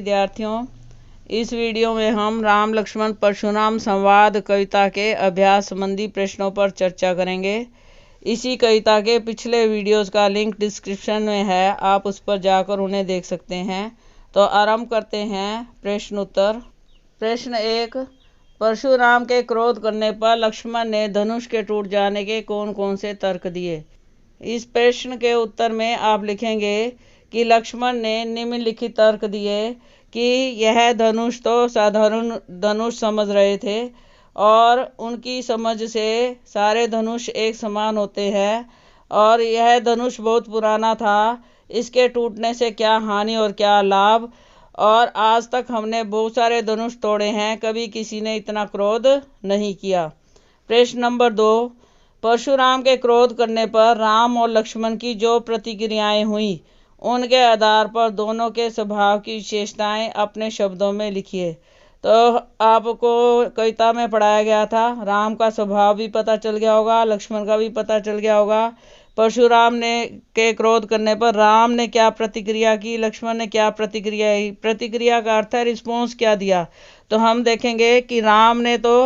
विद्यार्थियों, इस वीडियो में हम राम लक्ष्मण परशुराम संवाद कविता के अभ्यास संबंधी प्रश्नों पर चर्चा करेंगे। इसी कविता के पिछले वीडियोस का लिंक डिस्क्रिप्शन में है, आप उस पर जाकर उन्हें देख सकते हैं। तो आरंभ करते हैं प्रश्न उत्तर। प्रश्न 1, परशुराम के क्रोध करने पर लक्ष्मण ने धनुष के टूट जाने के कौन कौन से तर्क दिए। इस प्रश्न के उत्तर में आप लिखेंगे कि लक्ष्मण ने निम्नलिखित तर्क दिए कि यह धनुष तो साधारण धनुष समझ रहे थे और उनकी समझ से सारे धनुष एक समान होते हैं और यह धनुष बहुत पुराना था, इसके टूटने से क्या हानि और क्या लाभ, और आज तक हमने बहुत सारे धनुष तोड़े हैं, कभी किसी ने इतना क्रोध नहीं किया। प्रश्न नंबर 2, परशुराम के क्रोध करने पर राम और लक्ष्मण की जो प्रतिक्रियाएं हुई उनके आधार पर दोनों के स्वभाव की विशेषताएं अपने शब्दों में लिखिए। तो आपको कविता में पढ़ाया गया था, राम का स्वभाव भी पता चल गया होगा, लक्ष्मण का भी पता चल गया होगा। परशुराम ने के क्रोध करने पर राम ने क्या प्रतिक्रिया की, लक्ष्मण ने क्या प्रतिक्रिया की। प्रतिक्रिया का अर्थ है रिस्पॉन्स क्या दिया। तो हम देखेंगे कि राम ने तो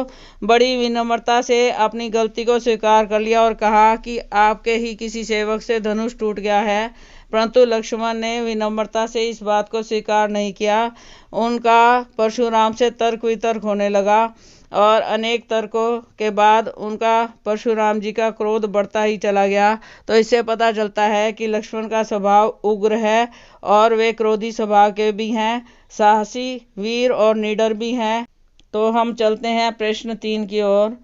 बड़ी विनम्रता से अपनी गलती को स्वीकार कर लिया और कहा कि आपके ही किसी सेवक से धनुष टूट गया है, परंतु लक्ष्मण ने विनम्रता से इस बात को स्वीकार नहीं किया। उनका परशुराम से तर्क वितर्क होने लगा और अनेक तर्कों के बाद उनका परशुराम जी का क्रोध बढ़ता ही चला गया। तो इससे पता चलता है कि लक्ष्मण का स्वभाव उग्र है और वे क्रोधी स्वभाव के भी हैं, साहसी, वीर और निडर भी हैं। तो हम चलते हैं प्रश्न 3 की ओर।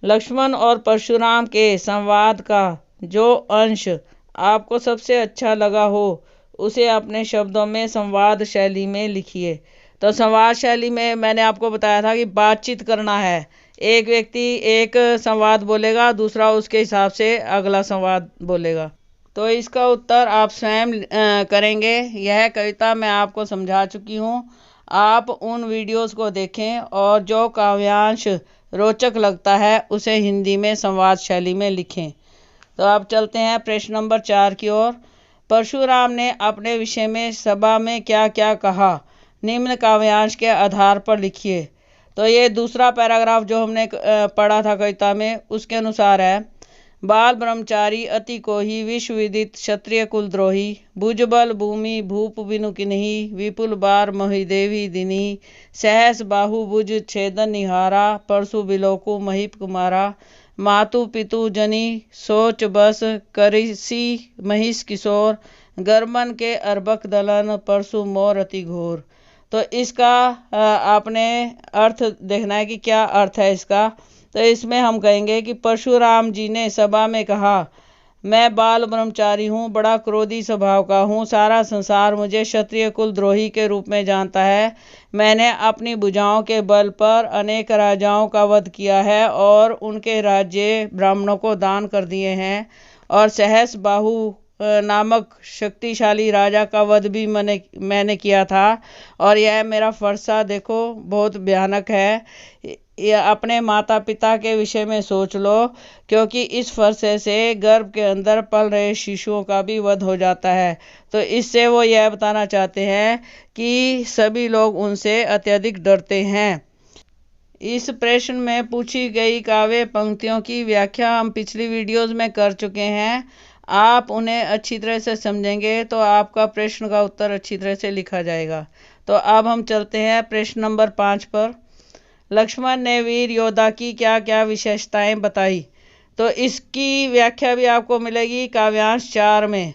लक्ष्मण और परशुराम के संवाद का जो अंश आपको सबसे अच्छा लगा हो उसे अपने शब्दों में संवाद शैली में लिखिए। तो संवाद शैली में मैंने आपको बताया था कि बातचीत करना है, एक व्यक्ति एक संवाद बोलेगा, दूसरा उसके हिसाब से अगला संवाद बोलेगा। तो इसका उत्तर आप स्वयं करेंगे। यह कविता मैं आपको समझा चुकी हूँ, आप उन वीडियोस को देखें और जो काव्यांश रोचक लगता है उसे हिंदी में संवाद शैली में लिखें। तो आप चलते हैं प्रश्न नंबर 4 की ओर। परशुराम ने अपने विषय में सभा में क्या क्या कहा, निम्न काव्यांश के आधार पर लिखिए। तो ये दूसरा पैराग्राफ जो हमने पढ़ा था कविता में, उसके अनुसार है, बाल ब्रह्मचारी अति कोही विश्व विदित क्षत्रिय कुलद्रोही, भुजबल भूमि भूप बिनु किन्ही, विपुल बार महिदेवी दिनी, सहस बाहु भुज छेदन निहारा, परशु बिलोकु महीप कुमारा, मातु पितु जनी सोच बस करिसी महिष किशोर, गर्मन के अर्बक दलन परशु मोर अति घोर। तो इसका आपने अर्थ देखना है कि क्या अर्थ है इसका। तो इसमें हम कहेंगे कि परशुराम जी ने सभा में कहा, मैं बाल ब्रह्मचारी हूँ, बड़ा क्रोधी स्वभाव का हूँ, सारा संसार मुझे क्षत्रिय कुलद्रोही के रूप में जानता है। मैंने अपनी भुजाओं के बल पर अनेक राजाओं का वध किया है और उनके राज्य ब्राह्मणों को दान कर दिए हैं, और सहस बाहु नामक शक्तिशाली राजा का वध भी मैंने किया था, और यह मेरा फरसा देखो बहुत भयानक है। अपने माता पिता के विषय में सोच लो, क्योंकि इस फरसे से गर्भ के अंदर पल रहे शिशुओं का भी वध हो जाता है। तो इससे वो यह बताना चाहते हैं कि सभी लोग उनसे अत्यधिक डरते हैं। इस प्रश्न में पूछी गई काव्य पंक्तियों की व्याख्या हम पिछली वीडियोस में कर चुके हैं, आप उन्हें अच्छी तरह से समझेंगे तो आपका प्रश्न का उत्तर अच्छी तरह से लिखा जाएगा। तो अब हम चलते हैं प्रश्न नंबर 5 पर। लक्ष्मण ने वीर योद्धा की क्या क्या विशेषताएं बताई। तो इसकी व्याख्या भी आपको मिलेगी काव्यांश 4 में।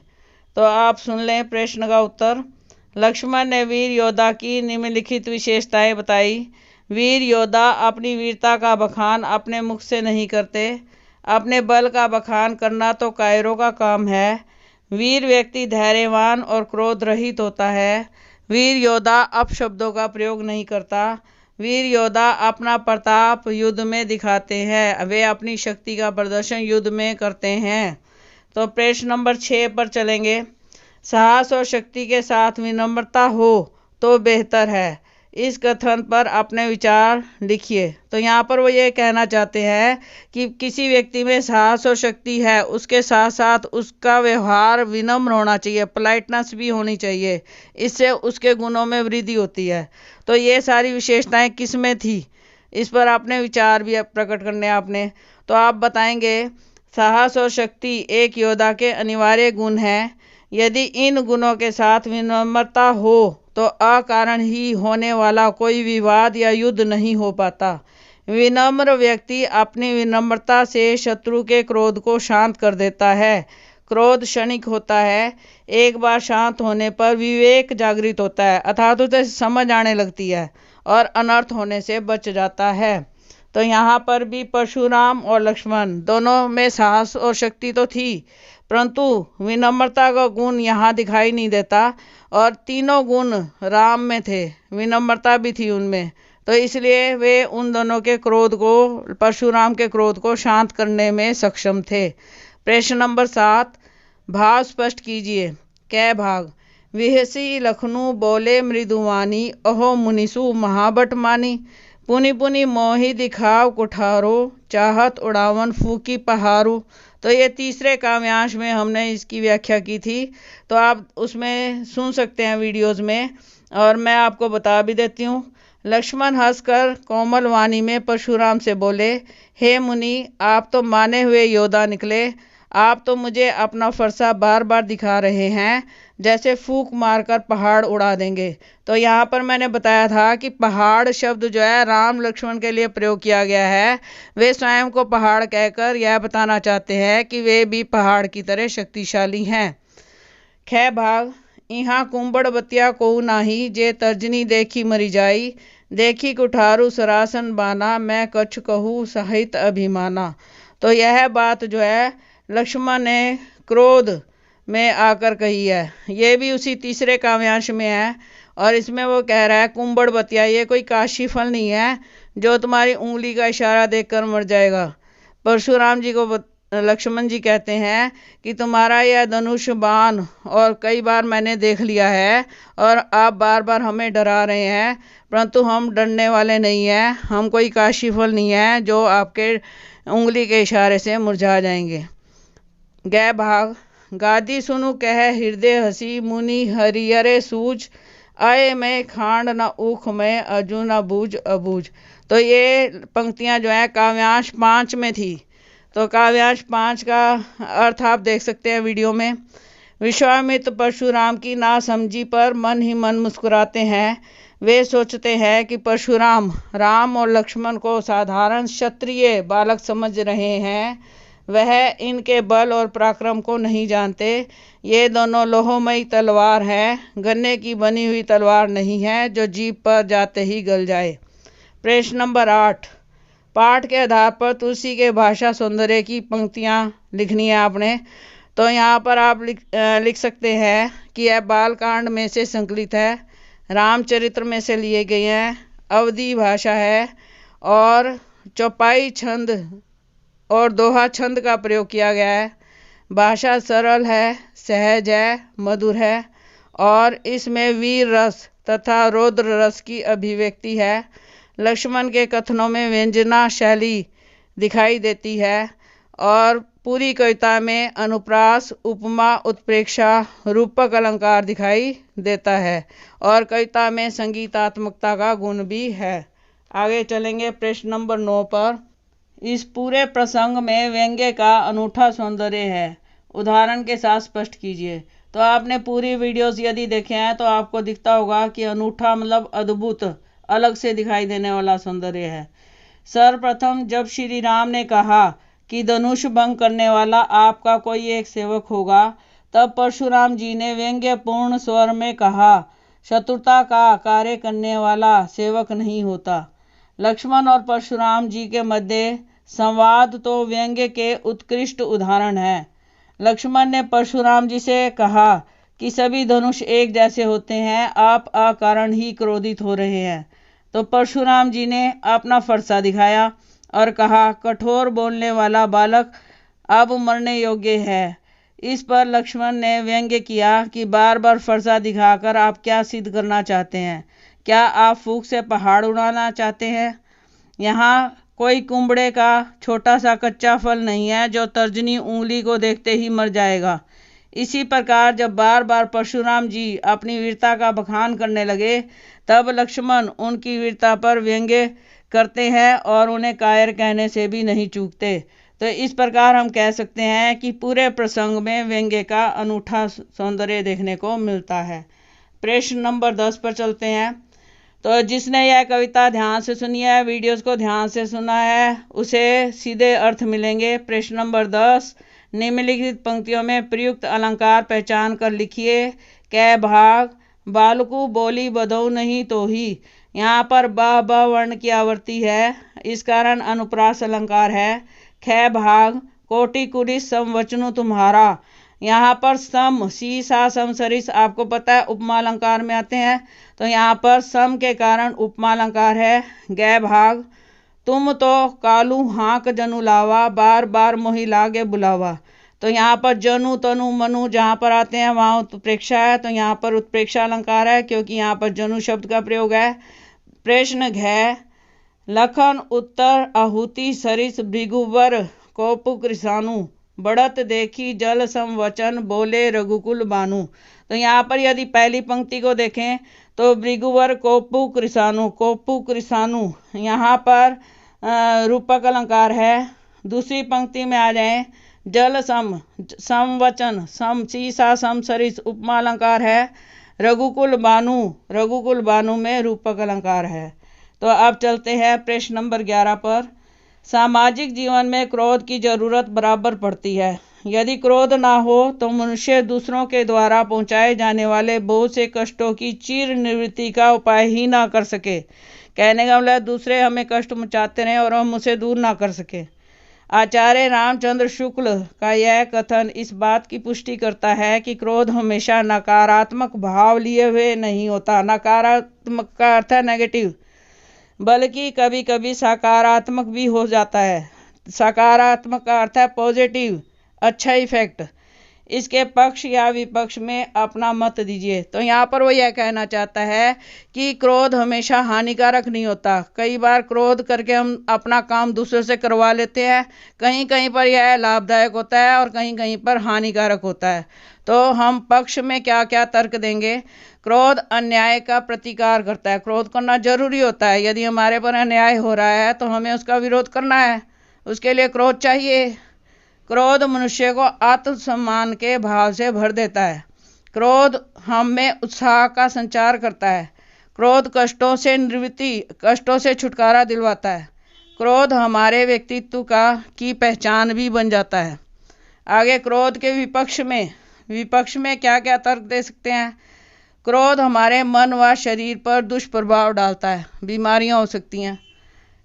तो आप सुन लें प्रश्न का उत्तर। लक्ष्मण ने वीर योद्धा की निम्नलिखित विशेषताएं बताई। वीर योद्धा अपनी वीरता का बखान अपने मुख से नहीं करते, अपने बल का बखान करना तो कायरों का काम है। वीर व्यक्ति धैर्यवान और क्रोध रहित होता है। वीर योद्धा अपशब्दों का प्रयोग नहीं करता। वीर योद्धा अपना प्रताप युद्ध में दिखाते हैं, वे अपनी शक्ति का प्रदर्शन युद्ध में करते हैं। तो प्रश्न नंबर 6 पर चलेंगे। साहस और शक्ति के साथ विनम्रता हो तो बेहतर है। इस कथन पर अपने विचार लिखिए। तो यहाँ पर वो ये कहना चाहते हैं कि किसी व्यक्ति में साहस और शक्ति है, उसके साथ साथ उसका व्यवहार विनम्र होना चाहिए, पोलाइटनेस भी होनी चाहिए, इससे उसके गुणों में वृद्धि होती है। तो ये सारी विशेषताएं किस में थी, इस पर अपने विचार भी प्रकट करने आपने। तो आप बताएंगे साहस और शक्ति एक योद्धा के अनिवार्य गुण हैं। यदि इन गुणों के साथ विनम्रता हो तो अकारण ही होने वाला कोई विवाद या युद्ध नहीं हो पाता। विनम्र व्यक्ति अपनी विनम्रता से शत्रु के क्रोध को शांत कर देता है। क्रोध क्षणिक होता है, एक बार शांत होने पर विवेक जागृत होता है, अर्थात उसे समझ आने लगती है और अनर्थ होने से बच जाता है। तो यहाँ पर भी परशुराम और लक्ष्मण दोनों में साहस और शक्ति तो थी, परंतु विनम्रता का गुण यहाँ दिखाई नहीं देता, और तीनों गुण राम में थे, विनम्रता भी थी उनमें। तो इसलिए वे उन दोनों के क्रोध को, परशुराम के क्रोध को शांत करने में सक्षम थे। प्रश्न नंबर 7, भाव स्पष्ट कीजिए। कै भाग। विहसी लखनऊ बोले मृदुवानी, अहो मुनिसु महाबट मानी। पुनि पुनि मोहि दिखाव कुठारो, चाहत उड़ावन फूकी पहारू। तो ये तीसरे काव्यांश में हमने इसकी व्याख्या की थी, तो आप उसमें सुन सकते हैं वीडियोस में, और मैं आपको बता भी देती हूँ। लक्ष्मण हंसकर कोमल वाणी में परशुराम से बोले, हे मुनि, आप तो माने हुए योद्धा निकले। आप तो मुझे अपना फरसा बार बार दिखा रहे हैं, जैसे फूंक मारकर पहाड़ उड़ा देंगे। तो यहाँ पर मैंने बताया था कि पहाड़ शब्द जो है राम लक्ष्मण के लिए प्रयोग किया गया है। वे स्वयं को पहाड़ कहकर यह बताना चाहते हैं कि वे भी पहाड़ की तरह शक्तिशाली हैं। ख भाग। यहाँ कुंबड़ बतिया को नाही, जे तर्जनी देखी मरी जाई। देखी कुठारू सरासन बाना, मैं कछ कहूँ सहित अभिमाना। तो यह बात जो है लक्ष्मण ने क्रोध में आकर कही है। ये भी उसी तीसरे काव्यांश में है, और इसमें वो कह रहा है कुंबड़ बतिया, ये कोई काशी फल नहीं है जो तुम्हारी उंगली का इशारा देखकर मर जाएगा। परशुराम जी को लक्ष्मण जी कहते हैं कि तुम्हारा यह धनुष बाण और कई बार मैंने देख लिया है, और आप बार बार हमें डरा रहे हैं, परंतु हम डरने वाले नहीं हैं। हम कोई काशी फल नहीं है जो आपके उंगली के इशारे से मुरझा जाएंगे। गै भाग। गादी सुनु कह हृदय हसी, मुनि हरियरे सूझ। आए में खांड न ऊख में, अजू न बूझ अबूझ। तो ये पंक्तियां जो है काव्यांश 5 में थी। तो काव्यांश 5 का अर्थ आप देख सकते हैं वीडियो में। विश्वामित्र परशुराम की नासमझी पर मन ही मन मुस्कुराते हैं। वे सोचते हैं कि परशुराम राम और लक्ष्मण को साधारण क्षत्रिय बालक समझ रहे हैं। वह इनके बल और पराक्रम को नहीं जानते। ये दोनों लोहमयी तलवार है, गन्ने की बनी हुई तलवार नहीं है जो जीभ पर जाते ही गल जाए। प्रश्न नंबर 8, पाठ के आधार पर तुलसी के भाषा सौंदर्य की पंक्तियाँ लिखनी है आपने। तो यहाँ पर आप लिख सकते हैं कि यह बालकांड में से संकलित है, रामचरित्र में से लिए गए हैं, अवधी भाषा है, और चौपाई छंद और दोहा छंद का प्रयोग किया गया है। भाषा सरल है, सहज है, मधुर है, और इसमें वीर रस तथा रौद्र रस की अभिव्यक्ति है। लक्ष्मण के कथनों में व्यंजना शैली दिखाई देती है, और पूरी कविता में अनुप्रास, उपमा, उत्प्रेक्षा, रूपक अलंकार दिखाई देता है, और कविता में संगीतात्मकता का गुण भी है। आगे चलेंगे प्रश्न नंबर 9 पर। इस पूरे प्रसंग में व्यंग्य का अनूठा सौंदर्य है, उदाहरण के साथ स्पष्ट कीजिए। तो आपने पूरी वीडियोस यदि देखे हैं तो आपको दिखता होगा कि अनूठा मतलब अद्भुत, अलग से दिखाई देने वाला सौंदर्य है। सर्वप्रथम जब श्री राम ने कहा कि धनुष भंग करने वाला आपका कोई एक सेवक होगा, तब परशुराम जी ने व्यंग्यपूर्ण स्वर में कहा, शत्रुता का कार्य करने वाला सेवक नहीं होता। लक्ष्मण और परशुराम जी के मध्य संवाद तो व्यंग्य के उत्कृष्ट उदाहरण है। लक्ष्मण ने परशुराम जी से कहा कि सभी धनुष एक जैसे होते हैं, आप अकारण ही क्रोधित हो रहे हैं। तो परशुराम जी ने अपना फरसा दिखाया और कहा, कठोर बोलने वाला बालक अब मरने योग्य है। इस पर लक्ष्मण ने व्यंग्य किया कि बार बार फरसा दिखाकर आप क्या सिद्ध करना चाहते हैं? क्या आप फूंक से पहाड़ उड़ाना चाहते हैं? यहाँ कोई कुंबड़े का छोटा सा कच्चा फल नहीं है जो तर्जनी उंगली को देखते ही मर जाएगा। इसी प्रकार जब बार बार परशुराम जी अपनी वीरता का बखान करने लगे, तब लक्ष्मण उनकी वीरता पर व्यंग्य करते हैं और उन्हें कायर कहने से भी नहीं चूकते। तो इस प्रकार हम कह सकते हैं कि पूरे प्रसंग में व्यंग्य का अनूठा सौंदर्य देखने को मिलता है। प्रश्न नंबर 10 पर चलते हैं। तो जिसने यह कविता ध्यान से सुनी है, वीडियोस को ध्यान से सुना है, उसे सीधे अर्थ मिलेंगे। प्रश्न नंबर 10, निम्नलिखित पंक्तियों में प्रयुक्त अलंकार पहचान कर लिखिए। कै भाग बालकू बोली बधौ नहीं तो ही। यहाँ पर ब वर्ण की आवृत्ति है, इस कारण अनुप्रास अलंकार है। ख भाग कोटि कुरिस समवचनु तुम्हारा। यहाँ पर सम सी सा सम सरिस आपको पता है उपमा अलंकार में आते हैं, तो यहाँ पर सम के कारण उपमा अलंकार है। गै भाग तुम तो कालू हाँक जनु लावा, बार बार मोहि लागे बुलावा। तो यहाँ पर जनु तनु मनु जहाँ पर आते हैं वहाँ उत्प्रेक्षा है, तो यहाँ पर उत्प्रेक्षा अलंकार है क्योंकि यहाँ पर जनु शब्द का प्रयोग है। प्रश्न घ लखन उत्तर आहुति सरिस भृगुवर कोपु कृषाणु, बढ़त देखी जल समवचन बोले रघुकुल बानु। तो यहाँ पर यदि पहली पंक्ति को देखें तो भृगुवर कोपु कृषाणु यहाँ पर रूपक अलंकार है। दूसरी पंक्ति में आ जाए, जल समवचन सम सीसा सम सरिस उपमा अलंकार है। रघुकुल बानु में रूपक अलंकार है। तो अब चलते हैं प्रश्न नंबर 11 पर। सामाजिक जीवन में क्रोध की जरूरत बराबर पड़ती है। यदि क्रोध ना हो तो मनुष्य दूसरों के द्वारा पहुंचाए जाने वाले बहुत से कष्टों की चिर निवृत्ति का उपाय ही ना कर सके। कहने का मतलब दूसरे हमें कष्ट मचाते रहे और हम उसे दूर ना कर सके। आचार्य रामचंद्र शुक्ल का यह कथन इस बात की पुष्टि करता है कि क्रोध हमेशा नकारात्मक भाव लिए हुए नहीं होता। नकारात्मक का अर्थ है नेगेटिव, बल्कि कभी कभी सकारात्मक भी हो जाता है। सकारात्मक का अर्थ है पॉजिटिव, अच्छा इफेक्ट। इसके पक्ष या विपक्ष में अपना मत दीजिए। तो यहाँ पर वो यह कहना चाहता है कि क्रोध हमेशा हानिकारक नहीं होता। कई बार क्रोध करके हम अपना काम दूसरों से करवा लेते हैं। कहीं कहीं पर यह लाभदायक होता है और कहीं कहीं पर हानिकारक होता है। तो हम पक्ष में क्या क्या तर्क देंगे। क्रोध अन्याय का प्रतिकार करता है। क्रोध करना जरूरी होता है। यदि हमारे पर अन्याय हो रहा है तो हमें उसका विरोध करना है, उसके लिए क्रोध चाहिए। क्रोध मनुष्य को आत्मसम्मान के भाव से भर देता है। क्रोध हम में उत्साह का संचार करता है। क्रोध कष्टों से निवृत्ति, कष्टों से छुटकारा दिलवाता है। क्रोध हमारे व्यक्तित्व की पहचान भी बन जाता है। आगे क्रोध के विपक्ष में क्या क्या तर्क दे सकते हैं। क्रोध हमारे मन व शरीर पर दुष्प्रभाव डालता है, बीमारियां हो सकती हैं।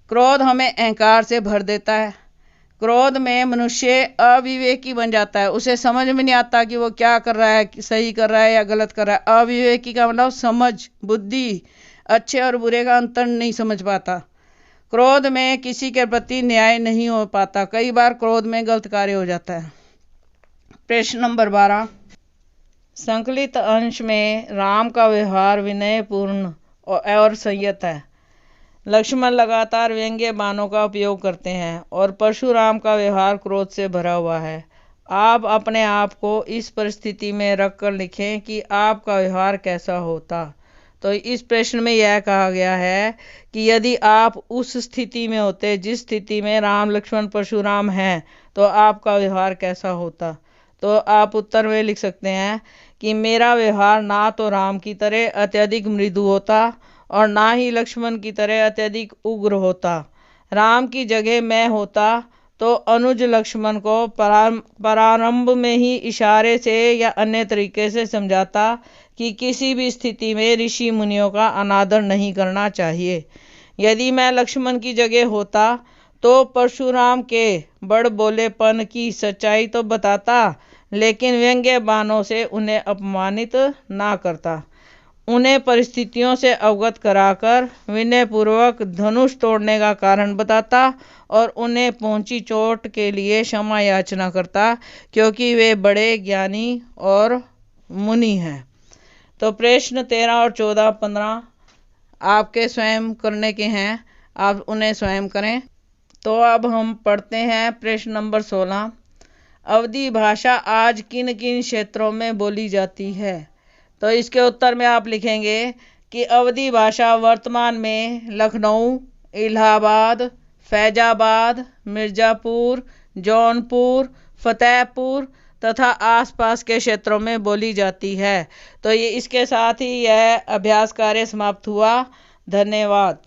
क्रोध हमें अहंकार से भर देता है। क्रोध में मनुष्य अविवेकी बन जाता है। उसे समझ में नहीं आता कि वो क्या कर रहा है, सही कर रहा है या गलत कर रहा है। अविवेकी का मतलब समझ, बुद्धि, अच्छे और बुरे का अंतर नहीं समझ पाता। क्रोध में किसी के प्रति न्याय नहीं हो पाता। कई बार क्रोध में गलत कार्य हो जाता है। प्रश्न नंबर 12, संकलित अंश में राम का व्यवहार विनयपूर्ण और संयत है। लक्ष्मण लगातार व्यंग्य बाणों का उपयोग करते हैं और परशुराम का व्यवहार क्रोध से भरा हुआ है। आप अपने आप को इस परिस्थिति में रखकर लिखें कि आपका व्यवहार कैसा होता। तो इस प्रश्न में यह कहा गया है कि यदि आप उस स्थिति में होते जिस स्थिति में राम लक्ष्मण परशुराम हैं, तो आपका व्यवहार कैसा होता। तो आप उत्तर में लिख सकते हैं कि मेरा व्यवहार ना तो राम की तरह अत्यधिक मृदु होता और ना ही लक्ष्मण की तरह अत्यधिक उग्र होता। राम की जगह मैं होता तो अनुज लक्ष्मण को प्रारंभ में ही इशारे से या अन्य तरीके से समझाता कि किसी भी स्थिति में ऋषि मुनियों का अनादर नहीं करना चाहिए। यदि मैं लक्ष्मण की जगह होता तो परशुराम के बड़बोलेपन की सच्चाई तो बताता, लेकिन व्यंग्य बाणों से उन्हें अपमानित ना करता। उन्हें परिस्थितियों से अवगत कराकर विनयपूर्वक धनुष तोड़ने का कारण बताता और उन्हें पहुंची चोट के लिए क्षमा याचना करता, क्योंकि वे बड़े ज्ञानी और मुनि हैं। तो प्रश्न 13 और 14, 15 आपके स्वयं करने के हैं, आप उन्हें स्वयं करें। तो अब हम पढ़ते हैं प्रश्न नंबर 16। अवधी भाषा आज किन किन क्षेत्रों में बोली जाती है? तो इसके उत्तर में आप लिखेंगे कि अवधी भाषा वर्तमान में लखनऊ, इलाहाबाद, फैजाबाद, मिर्ज़ापुर, जौनपुर, फतेहपुर तथा आसपास के क्षेत्रों में बोली जाती है। तो ये इसके साथ ही यह अभ्यास कार्य समाप्त हुआ। धन्यवाद।